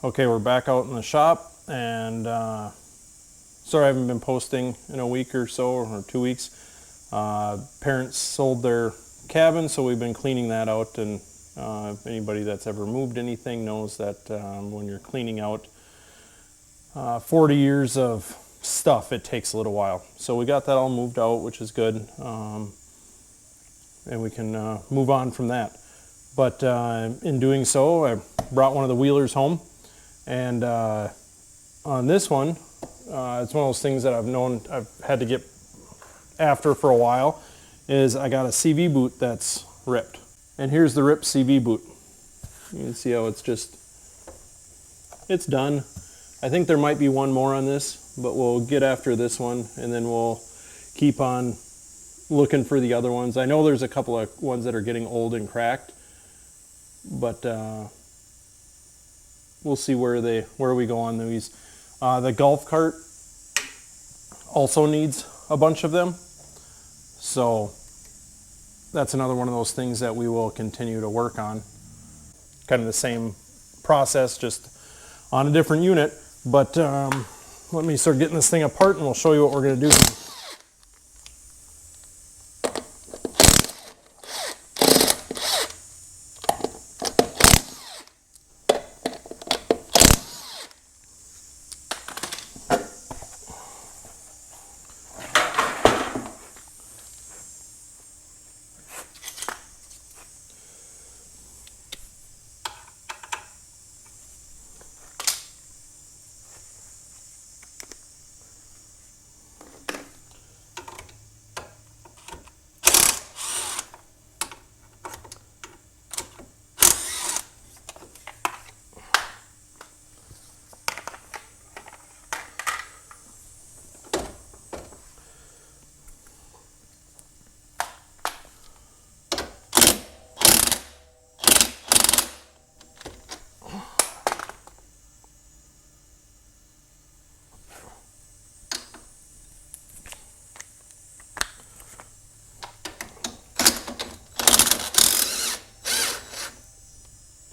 Okay, we're back out in the shop, and sorry I haven't been posting in a week or so, or 2 weeks. Parents sold their cabin, so we've been cleaning that out, and anybody that's ever moved anything knows that when you're cleaning out 40 years of stuff, it takes a little while. So we got that all moved out, which is good, and we can move on from that. But in doing so, I brought one of the wheelers home. And on this one, it's one of those things that I've had to get after for a while, is I got a CV boot that's ripped. And here's the ripped CV boot. You can see how it's done. I think there might be one more on this, but we'll get after this one, and then we'll keep on looking for the other ones. I know there's a couple of ones that are getting old and cracked, but we'll see where we go on these. The golf cart also needs a bunch of them, so that's another one of those things that we will continue to work on. Kind of the same process, just on a different unit. But let me start getting this thing apart, and we'll show you what we're going to do.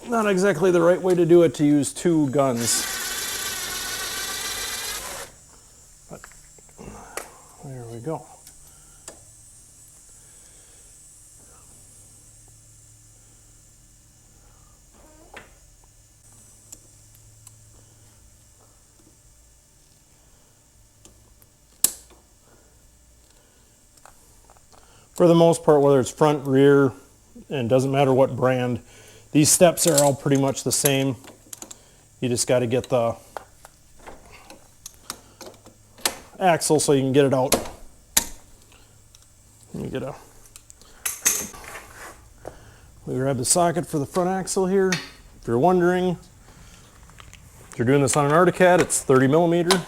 Not exactly the right way to do it, to use two guns. But there we go. For the most part, whether it's front, rear, and doesn't matter what brand, these steps are all pretty much the same. You just got to get the axle so you can get it out. We grab the socket for the front axle here. If you're wondering, if you're doing this on an Arctic, it's 30 millimeter.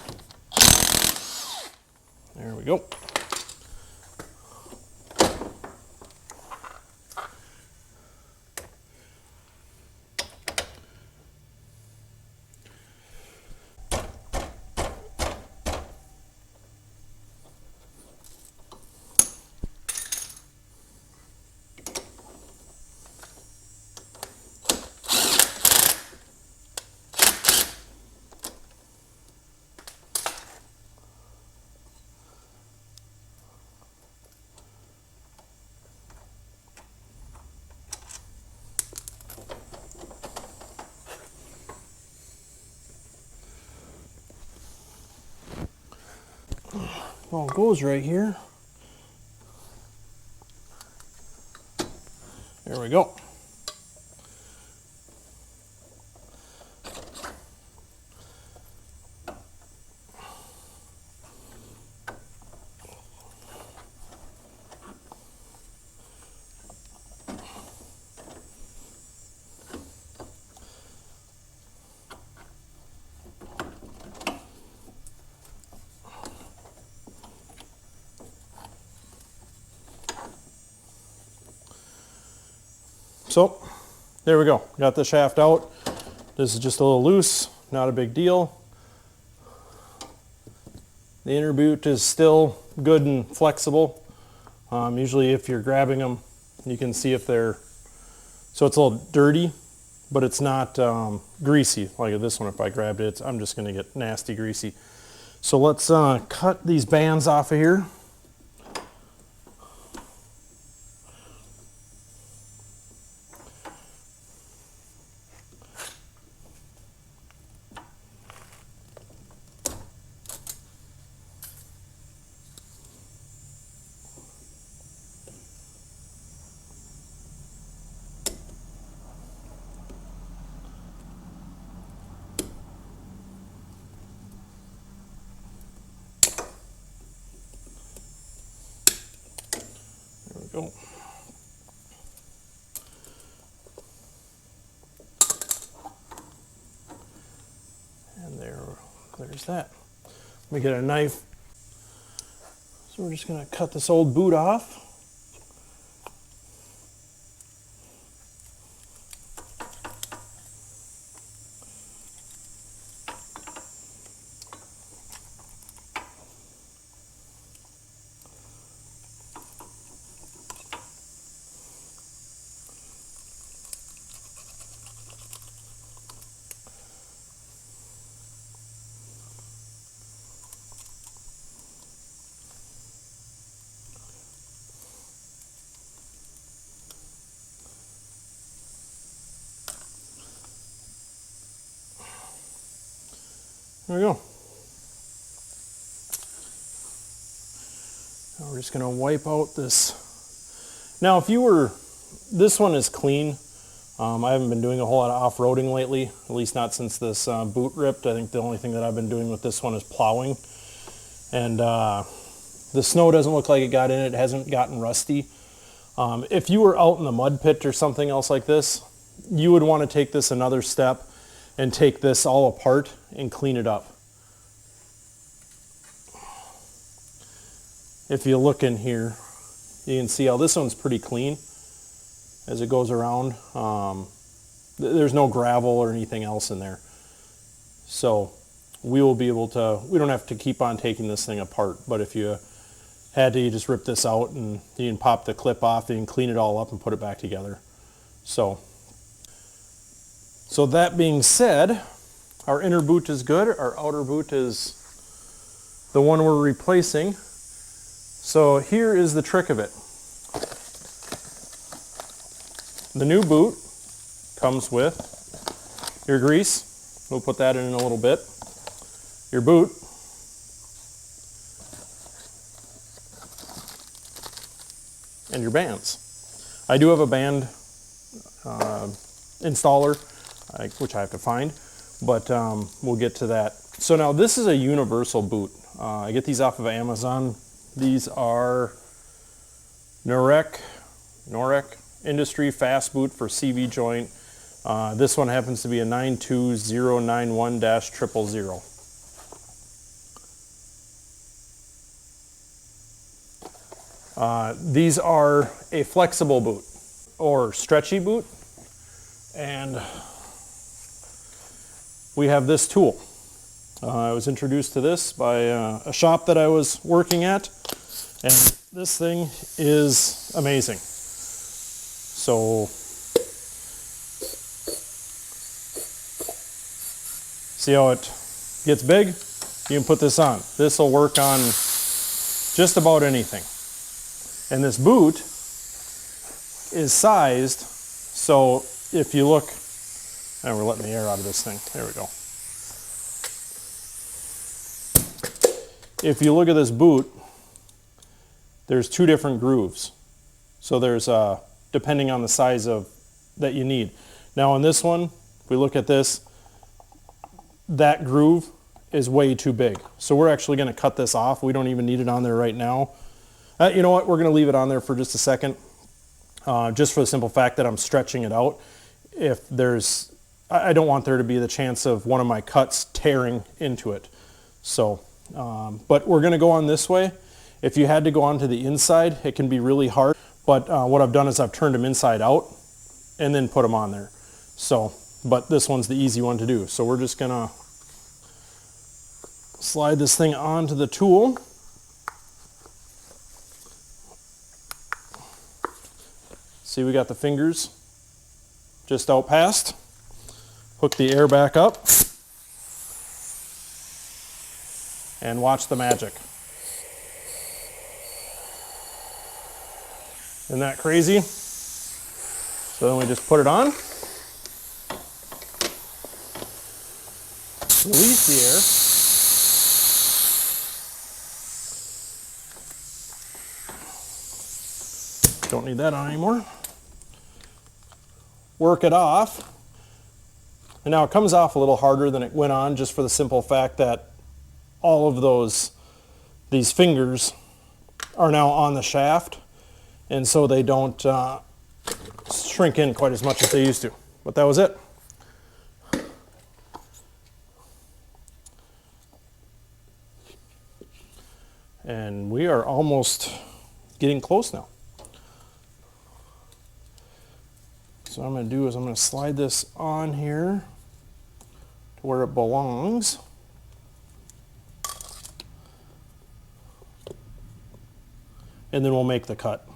There we go. Well, it goes right here. There we go. So there we go, got the shaft out. This is just a little loose, not a big deal. The inner boot is still good and flexible. Usually if you're grabbing them, you can see if they're, so it's a little dirty but it's not greasy like this one. If I grabbed it, I'm just going to get nasty greasy. So let's cut these bands off of here. Go. And there's that. Let me get a knife. So we're just going to cut this old boot off. There we go. Now we're just going to wipe out this. Now this one is clean. I haven't been doing a whole lot of off-roading lately, at least not since this boot ripped. I think the only thing that I've been doing with this one is plowing. And the snow doesn't look like it got in it. It hasn't gotten rusty. If you were out in the mud pit or something else like this, you would want to take this another step and take this all apart and clean it up. If you look in here, you can see how this one's pretty clean as it goes around. There's no gravel or anything else in there. So we will be able to, we don't have to keep on taking this thing apart, but if you had to, you just rip this out and you can pop the clip off, you can clean it all up and put it back together. So that being said, our inner boot is good. Our outer boot is the one we're replacing. So here is the trick of it. The new boot comes with your grease. We'll put that in a little bit. Your boot. And your bands. I do have a band installer, which I have to find, but we'll get to that. So now this is a universal boot. I get these off of Amazon. These are Norek Industry Fast Boot for CV joint. This one happens to be a 92091-000. These are a flexible boot or stretchy boot, and we have this tool. I was introduced to this by a shop that I was working at, and this thing is amazing. So see how it gets big? You can put this on. This will work on just about anything. And this boot is sized, so if you look, and we're letting the air out of this thing, there we go. If you look at this boot, there's two different grooves. So there's, depending on the size of that you need. Now on this one, if we look at this, that groove is way too big. So we're actually gonna cut this off. We don't even need it on there right now. You know what, we're gonna leave it on there for just a second, just for the simple fact that I'm stretching it out. If there's, I don't want there to be the chance of one of my cuts tearing into it. So, but we're gonna go on this way. If you had to go onto the inside, it can be really hard. But what I've done is I've turned them inside out and then put them on there. So, but this one's the easy one to do. So we're just gonna slide this thing onto the tool. See, we got the fingers just out past. Hook the air back up and watch the magic. Isn't that crazy? So then we just put it on, release the air. Don't need that on anymore. Work it off. And now it comes off a little harder than it went on, just for the simple fact that all of these fingers are now on the shaft, and so they don't shrink in quite as much as they used to. But that was it. And we are almost getting close now. So what I'm going to do is I'm going to slide this on here to where it belongs. And then we'll make the cut.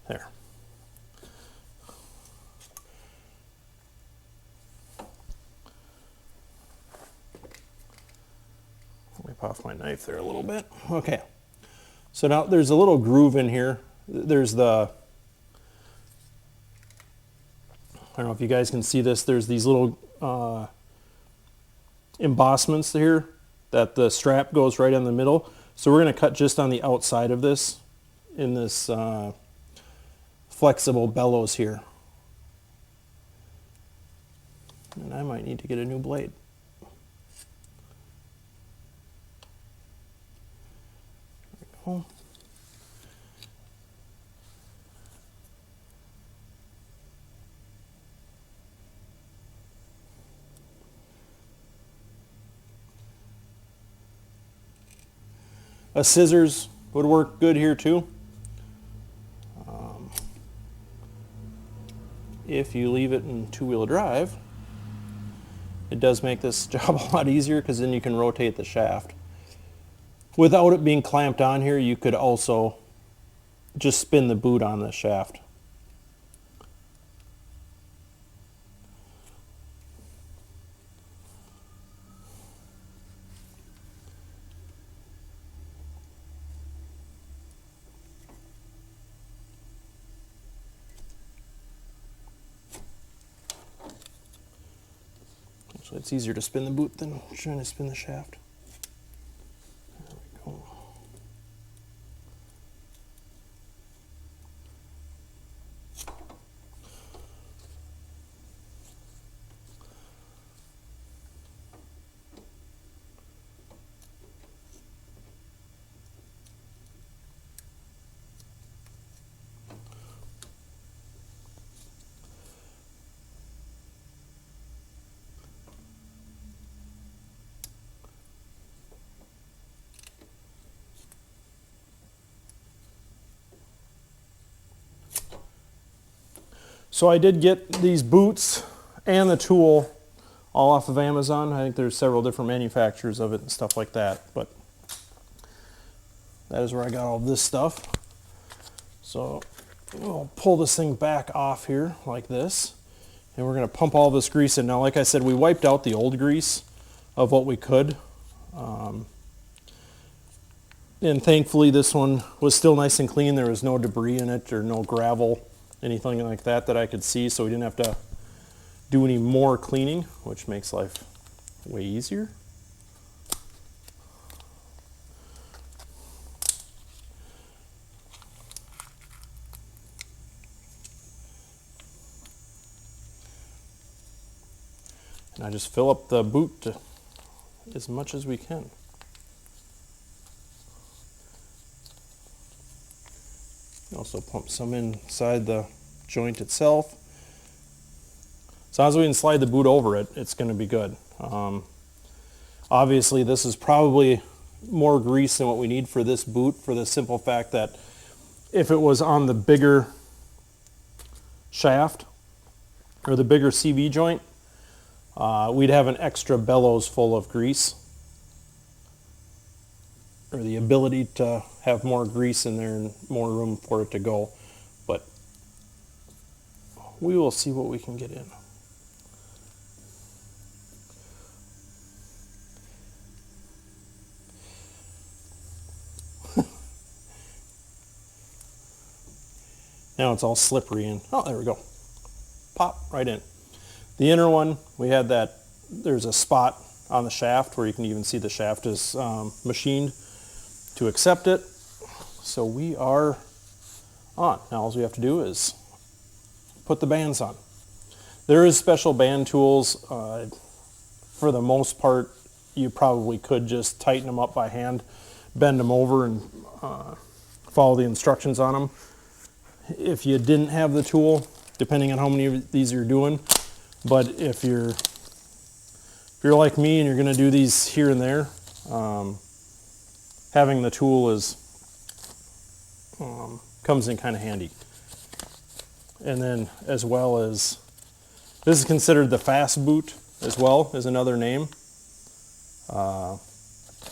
There. Wipe off my knife there a little bit. Okay. So now there's a little groove in here. There's the, I don't know if you guys can see this, there's these little embossments here that the strap goes right in the middle. So we're going to cut just on the outside of this in this flexible bellows here. And I might need to get a new blade. There we go. A scissors would work good here too. If you leave it in two-wheel drive, it does make this job a lot easier, because then you can rotate the shaft. Without it being clamped on here, you could also just spin the boot on the shaft. So it's easier to spin the boot than trying to spin the shaft. There we go. So I did get these boots and the tool all off of Amazon. I think there's several different manufacturers of it and stuff like that, but that is where I got all this stuff. So we'll pull this thing back off here like this, and we're going to pump all this grease in. Now, like I said, we wiped out the old grease of what we could. And thankfully this one was still nice and clean. There was no debris in it or no gravel, anything like that that I could see, so we didn't have to do any more cleaning, which makes life way easier. And I just fill up the boot as much as we can. Also pump some inside the joint itself. As long as we can slide the boot over it, it's going to be good. Obviously this is probably more grease than what we need for this boot, for the simple fact that if it was on the bigger shaft or the bigger CV joint, we'd have an extra bellows full of grease, or the ability to have more grease in there and more room for it to go. but we will see what we can get in. Now it's all slippery and, oh, there we go. Pop right in. The inner one, we had that, there's a spot on the shaft where you can even see the shaft is machined to accept it. So we are on. Now all we have to do is put the bands on. There is special band tools. For the most part, you probably could just tighten them up by hand, bend them over and follow the instructions on them. If you didn't have the tool, depending on how many of these you're doing, but if you're like me and you're going to do these here and there, having the tool is comes in kind of handy. And then as well as, this is considered the fast boot as well as another name, but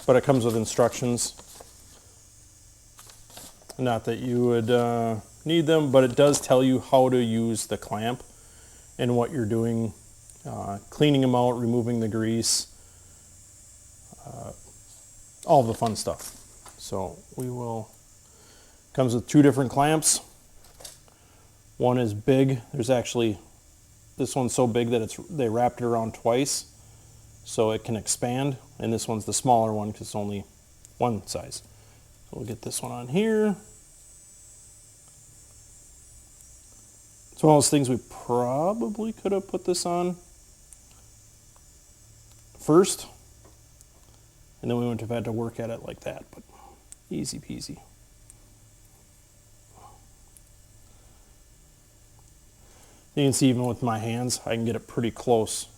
it comes with instructions. Not that you would need them, but it does tell you how to use the clamp and what you're doing, cleaning them out, removing the grease, all the fun stuff. So we will, comes with 2 different clamps. One is big. There's actually, this one's so big that they wrapped it around twice so it can expand, and this one's the smaller one because it's only one size. So we'll get this one on here. It's one of those things we probably could have put this on first, and then we wouldn't have had to work at it like that, but easy peasy. You can see even with my hands, I can get it pretty close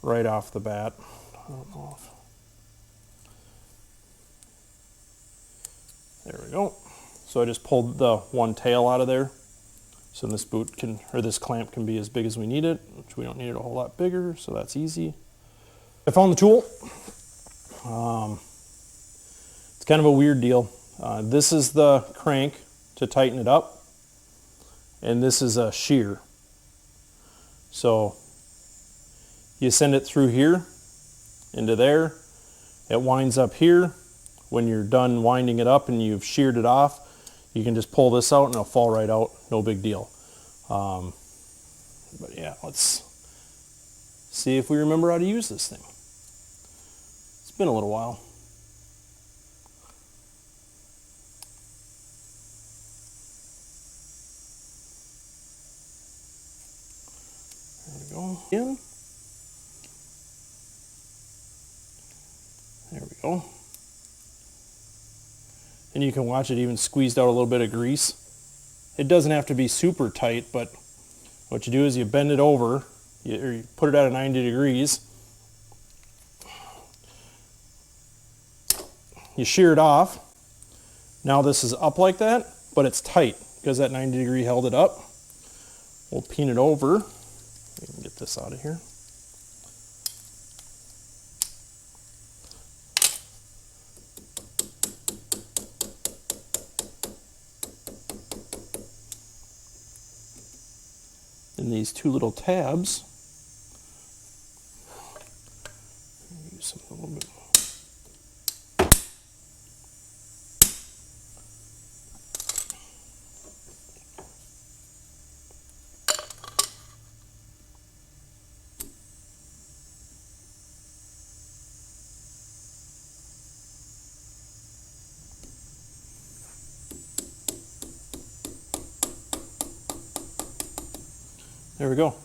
right off the bat. I don't know if... There we go. So I just pulled the one tail out of there. So this boot can, or this clamp can be as big as we need it, which we don't need it a whole lot bigger, so that's easy. I found the tool. It's kind of a weird deal. This is the crank to tighten it up, and this is a shear. So you send it through here into there. It winds up here. When you're done winding it up and you've sheared it off, you can just pull this out and it'll fall right out, no big deal. But yeah, let's see if we remember how to use this thing. It's been a little while. There we go. In. There we go. And you can watch it even squeezed out a little bit of grease. It doesn't have to be super tight, but what you do is you bend it over, you put it at 90 degrees, you shear it off. Now this is up like that, but it's tight because that 90 degree held it up. We'll peen it over. We can get this out of here. And these 2 little tabs, use something a little bit. There we go.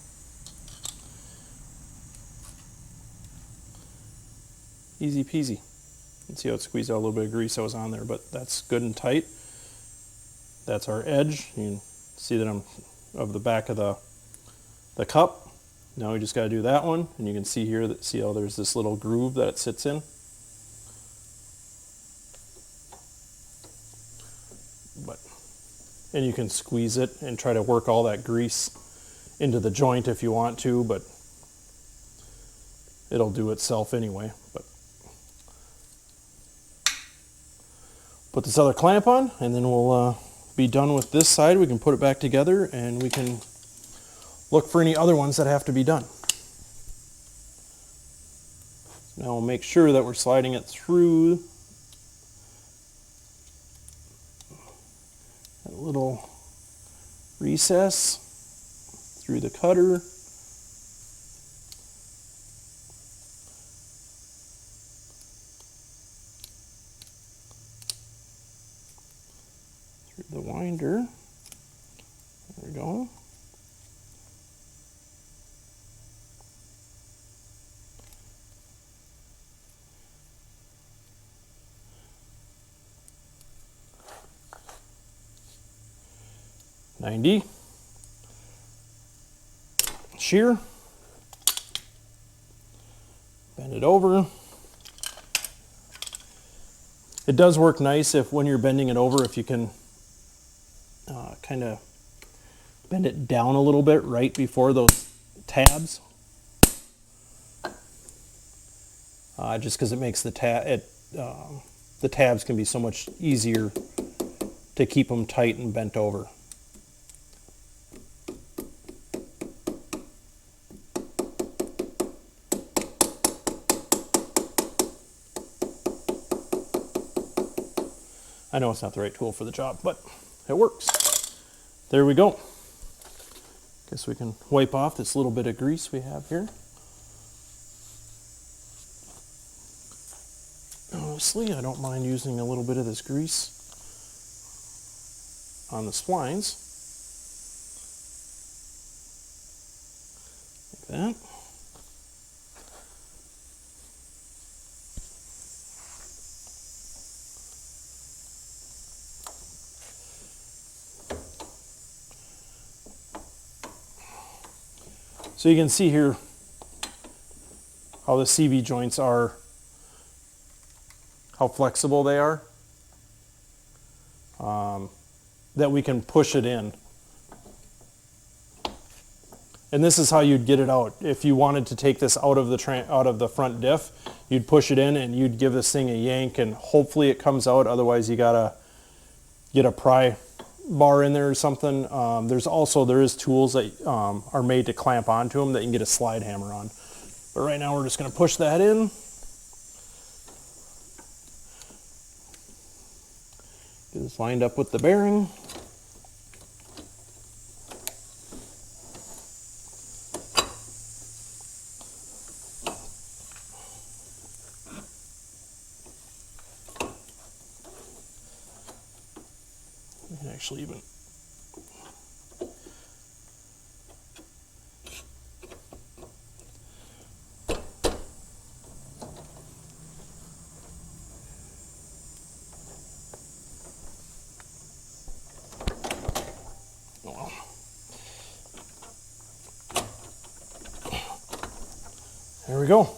Easy peasy. You can see how it squeezed out a little bit of grease that was on there, but that's good and tight. That's our edge. You can see that I'm of the back of the cup. Now we just got to do that one, and you can see here that, see how there's this little groove that it sits in. And you can squeeze it and try to work all that grease into the joint if you want to, but it'll do itself anyway. But put this other clamp on, and then we'll be done with this side. We can put it back together and we can look for any other ones that have to be done. Now we'll make sure that we're sliding it through that little recess, through the cutter. Through the winder. There we go. .90 shear, bend it over. It does work nice if when you're bending it over, if you can kind of bend it down a little bit right before those tabs, just because it makes the tabs can be so much easier to keep them tight and bent over. I know it's not the right tool for the job, but it works. There we go. Guess we can wipe off this little bit of grease we have here. Honestly, I don't mind using a little bit of this grease on the splines. Like that. So you can see here how the CV joints are, how flexible they are, that we can push it in. And this is how you'd get it out. If you wanted to take this out of the front diff, you'd push it in and you'd give this thing a yank and hopefully it comes out. Otherwise you gotta get a pry bar in there or something. There is tools that are made to clamp onto them that you can get a slide hammer on. But right now we're just going to push that in. Get this lined up with the bearing. You can actually even there we go.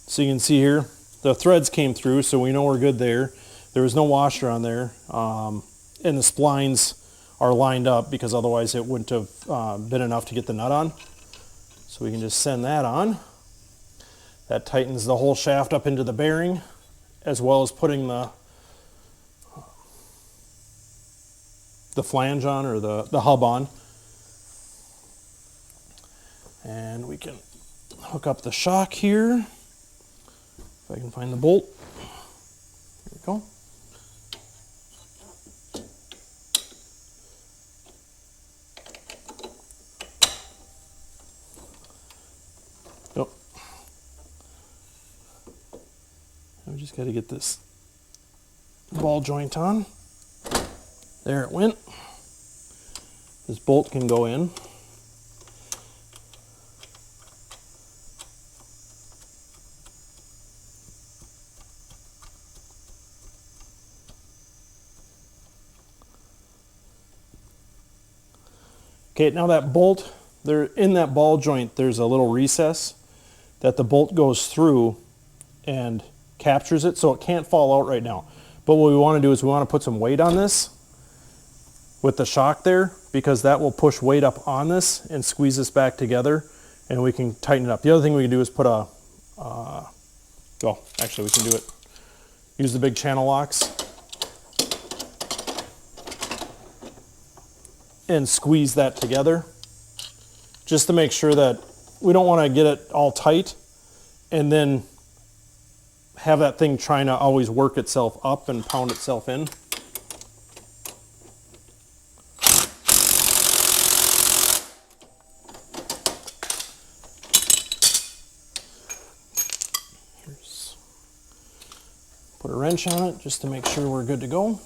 So you can see here, the threads came through, so we know we're good there. There was no washer on there, and the splines are lined up because otherwise it wouldn't have been enough to get the nut on. So we can just send that on. That tightens the whole shaft up into the bearing, as well as putting the flange on, or the hub on. And we can hook up the shock here. If I can find the bolt. There we go. Oh. We just got to get this ball joint on. There it went. This bolt can go in. Okay, now that bolt, in that ball joint, there's a little recess that the bolt goes through and captures it, so it can't fall out right now. But what we want to do is we want to put some weight on this with the shock there, because that will push weight up on this and squeeze this back together and we can tighten it up. The other thing we can do is put a, well, actually we can do it, use the big channel locks and squeeze that together just to make sure that we don't want to get it all tight and then have that thing trying to always work itself up and pound itself in. Put a wrench on it just to make sure we're good to go.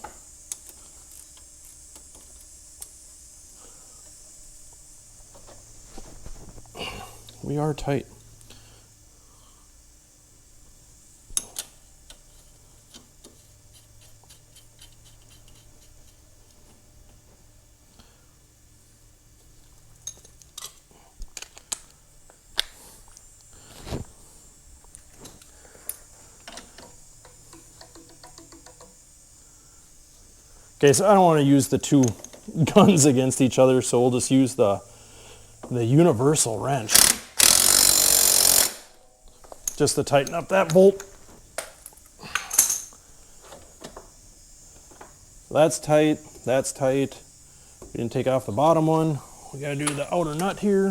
We are tight. Okay, so I don't want to use the two guns against each other, so we'll just use the universal wrench just to tighten up that bolt. That's tight, that's tight. We didn't take off the bottom one. We gotta do the outer nut here.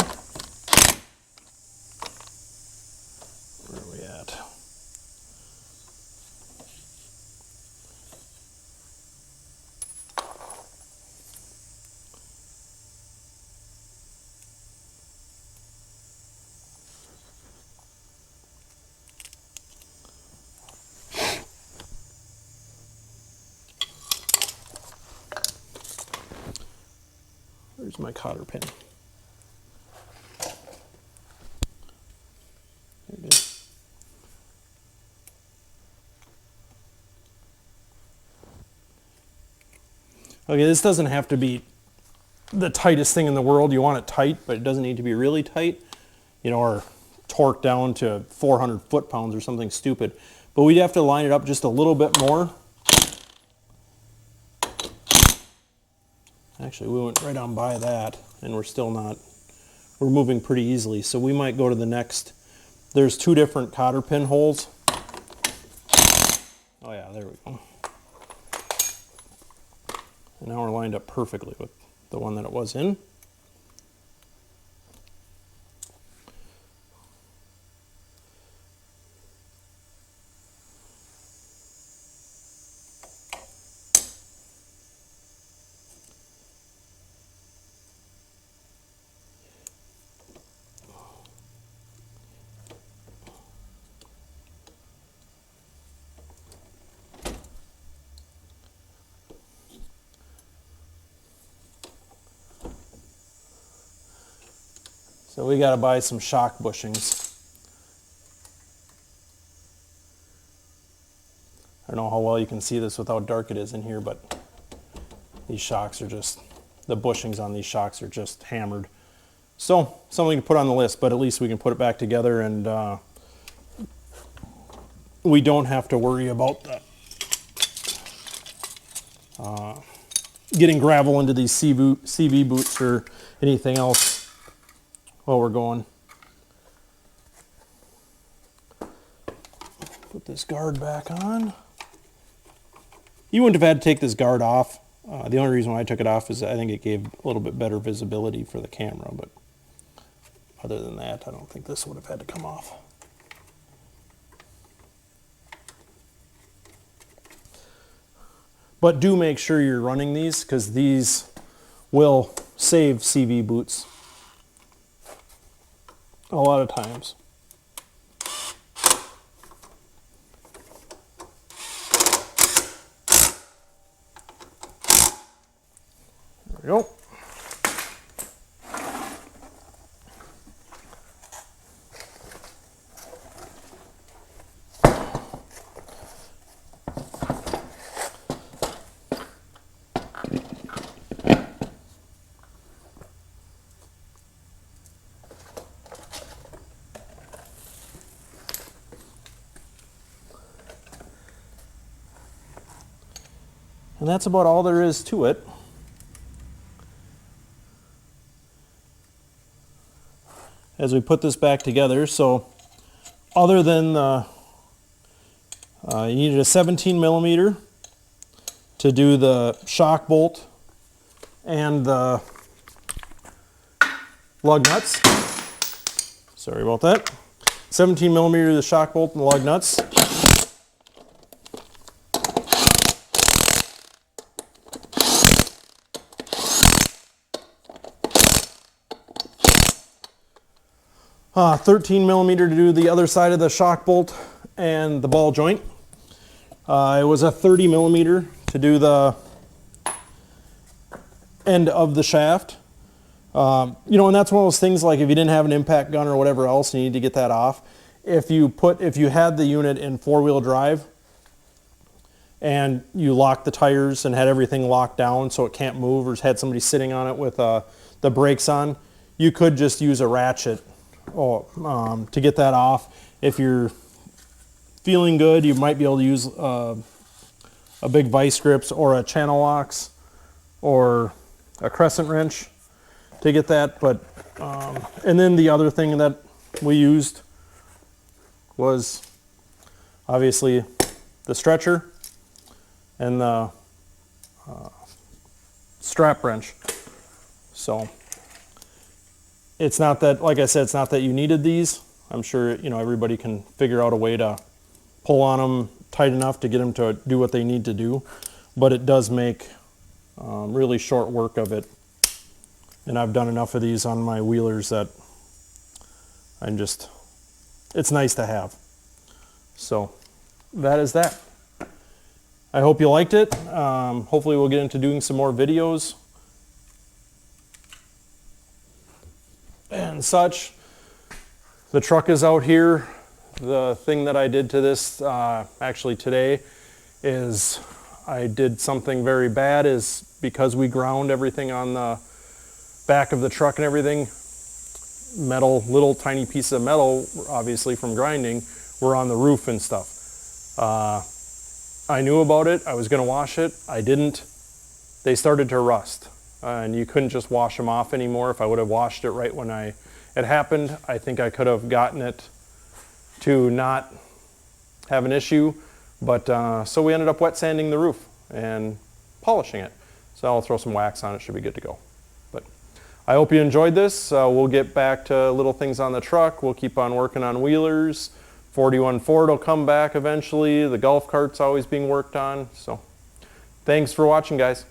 Where are we at? Where's my cotter pin? There it is. Okay, this doesn't have to be the tightest thing in the world. You want it tight, but it doesn't need to be really tight, you know, or torqued down to 400 foot-pounds or something stupid. But we'd have to line it up just a little bit more. Actually, we went right on by that, and we're still not, we're moving pretty easily. So we might go to the next, there's two different cotter pin holes. Oh yeah, there we go. And now we're lined up perfectly with the one that it was in. So we got to buy some shock bushings. I don't know how well you can see this with how dark it is in here, but these shocks are just, the bushings on these shocks are just hammered. So something to put on the list, but at least we can put it back together, and we don't have to worry about the getting gravel into these CV boots or anything else while we're going. Put this guard back on. You wouldn't have had to take this guard off. The only reason why I took it off is I think it gave a little bit better visibility for the camera, but other than that, I don't think this would have had to come off. But do make sure you're running these, because these will save CV boots a lot of times. There we go. And that's about all there is to it. as we put this back together. So other than the, you needed a 17 millimeter to do the shock bolt and the lug nuts. Sorry about that. 17 millimeter the shock bolt and the lug nuts. Uh, 13 millimeter to do the other side of the shock bolt and the ball joint. It was a 30 millimeter to do the end of the shaft. You know, and that's one of those things, like if you didn't have an impact gun or whatever else, you need to get that off. If you had the unit in 4-wheel drive and you locked the tires and had everything locked down so it can't move, or had somebody sitting on it with the brakes on, you could just use a ratchet to get that off. If you're feeling good, you might be able to use a big vice grips or a channel locks or a crescent wrench to get that. But and then the other thing that we used was obviously the stretcher and the strap wrench. So it's not that, like I said, it's not that you needed these. I'm sure, you know, everybody can figure out a way to pull on them tight enough to get them to do what they need to do, but it does make really short work of it. And I've done enough of these on my wheelers that it's nice to have. So that is that. I hope you liked it. Hopefully we'll get into doing some more videos and such. The truck is out here. The thing that I did to this actually today is I did something very bad, is because we ground everything on the back of the truck and everything, metal, little tiny pieces of metal, obviously from grinding, were on the roof and stuff. I knew about it. I was going to wash it. I didn't. They started to rust, and you couldn't just wash them off anymore. If I would have washed it right when it happened, I think I could have gotten it to not have an issue. But so we ended up wet sanding the roof and polishing it. So I'll throw some wax on it. Should be good to go. But I hope you enjoyed this. We'll get back to little things on the truck. We'll keep on working on wheelers. 41 Ford will come back eventually. The golf cart's always being worked on. So thanks for watching, guys.